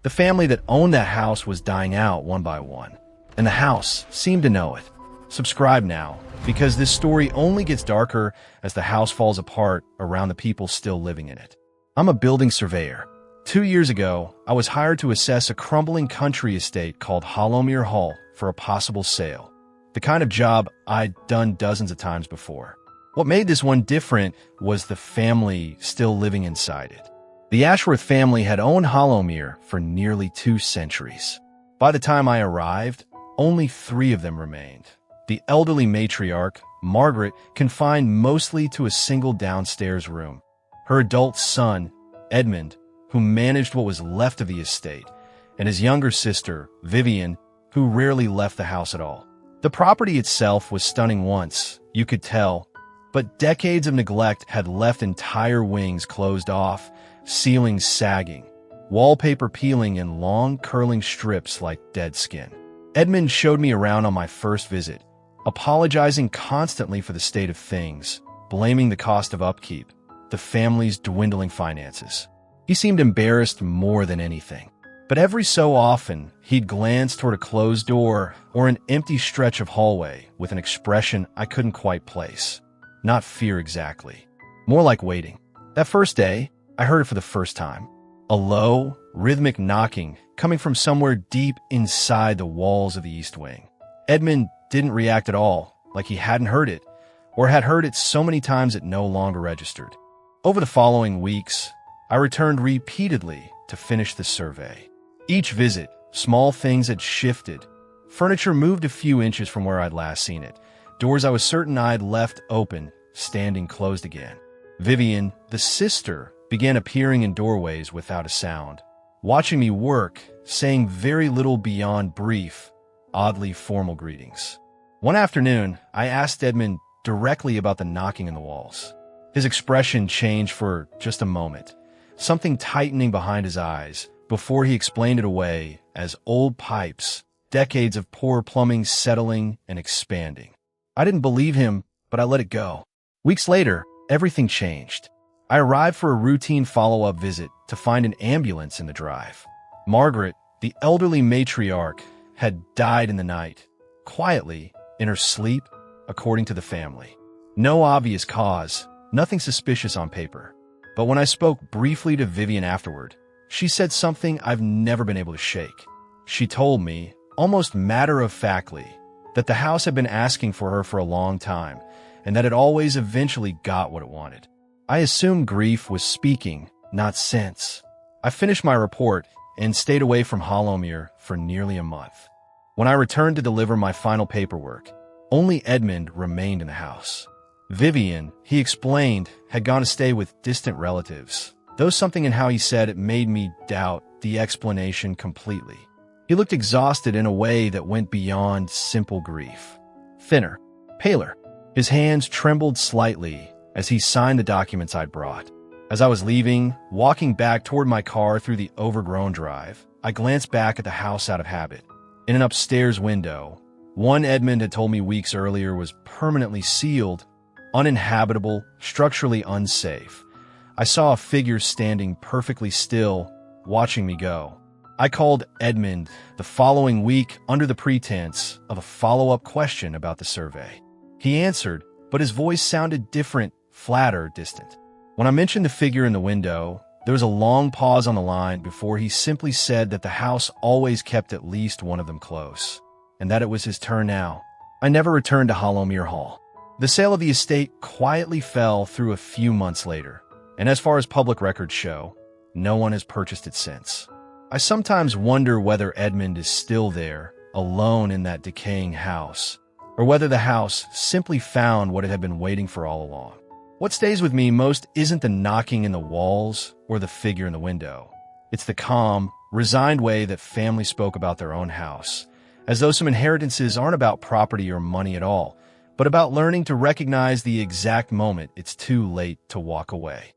The family that owned that house was dying out one by one, and the house seemed to know it. Subscribe now, because this story only gets darker as the house falls apart around the people still living in it. I'm a building surveyor. 2 years ago, I was hired to assess a crumbling country estate called Hollowmere Hall for a possible sale. The kind of job I'd done dozens of times before. What made this one different was the family still living inside it. The Ashworth family had owned Hollowmere for nearly 2 centuries. By the time I arrived, only 3 of them remained. The elderly matriarch, Margaret, confined mostly to a single downstairs room. Her adult son, Edmund, who managed what was left of the estate, and his younger sister, Vivian, who rarely left the house at all. The property itself was stunning once, you could tell, but decades of neglect had left entire wings closed off, ceilings sagging, wallpaper peeling in long, curling strips like dead skin. Edmund showed me around on my first visit, apologizing constantly for the state of things, blaming the cost of upkeep, the family's dwindling finances. He seemed embarrassed more than anything. But every so often, he'd glance toward a closed door or an empty stretch of hallway with an expression I couldn't quite place. Not fear exactly. More like waiting. That first day, I heard it for the first time. A low, rhythmic knocking coming from somewhere deep inside the walls of the East Wing. Edmund didn't react at all, like he hadn't heard it, or had heard it so many times it no longer registered. Over the following weeks, I returned repeatedly to finish the survey. Each visit, small things had shifted. Furniture moved a few inches from where I'd last seen it. Doors I was certain I'd left open, standing closed again. Vivian, the sister, began appearing in doorways without a sound, watching me work, saying very little beyond brief, oddly formal greetings. One afternoon, I asked Edmund directly about the knocking in the walls. His expression changed for just a moment, something tightening behind his eyes, before he explained it away as old pipes, decades of poor plumbing settling and expanding. I didn't believe him, but I let it go. Weeks later, everything changed. I arrived for a routine follow-up visit to find an ambulance in the drive. Margaret, the elderly matriarch, had died in the night, quietly, in her sleep, according to the family. No obvious cause, nothing suspicious on paper. But when I spoke briefly to Vivian afterward, she said something I've never been able to shake. She told me, almost matter-of-factly, that the house had been asking for her for a long time, and that it always eventually got what it wanted. I assumed grief was speaking, not sense. I finished my report and stayed away from Hollowmere for nearly a month. When I returned to deliver my final paperwork, only Edmund remained in the house. Vivian, he explained, had gone to stay with distant relatives, though something in how he said it made me doubt the explanation completely. He looked exhausted in a way that went beyond simple grief. Thinner, paler. His hands trembled slightly as he signed the documents I'd brought. As I was leaving, walking back toward my car through the overgrown drive, I glanced back at the house out of habit. In an upstairs window, one Edmund had told me weeks earlier was permanently sealed, uninhabitable, structurally unsafe. I saw a figure standing perfectly still, watching me go. I called Edmund the following week under the pretense of a follow-up question about the survey. He answered, but his voice sounded different, flatter, distant. When I mentioned the figure in the window, there was a long pause on the line before he simply said that the house always kept at least one of them close, and that it was his turn now. I never returned to Hollowmere Hall. The sale of the estate quietly fell through a few months later, and as far as public records show, no one has purchased it since. I sometimes wonder whether Edmund is still there, alone in that decaying house, or whether the house simply found what it had been waiting for all along. What stays with me most isn't the knocking in the walls or the figure in the window. It's the calm, resigned way that families spoke about their own house, as though some inheritances aren't about property or money at all, but about learning to recognize the exact moment it's too late to walk away.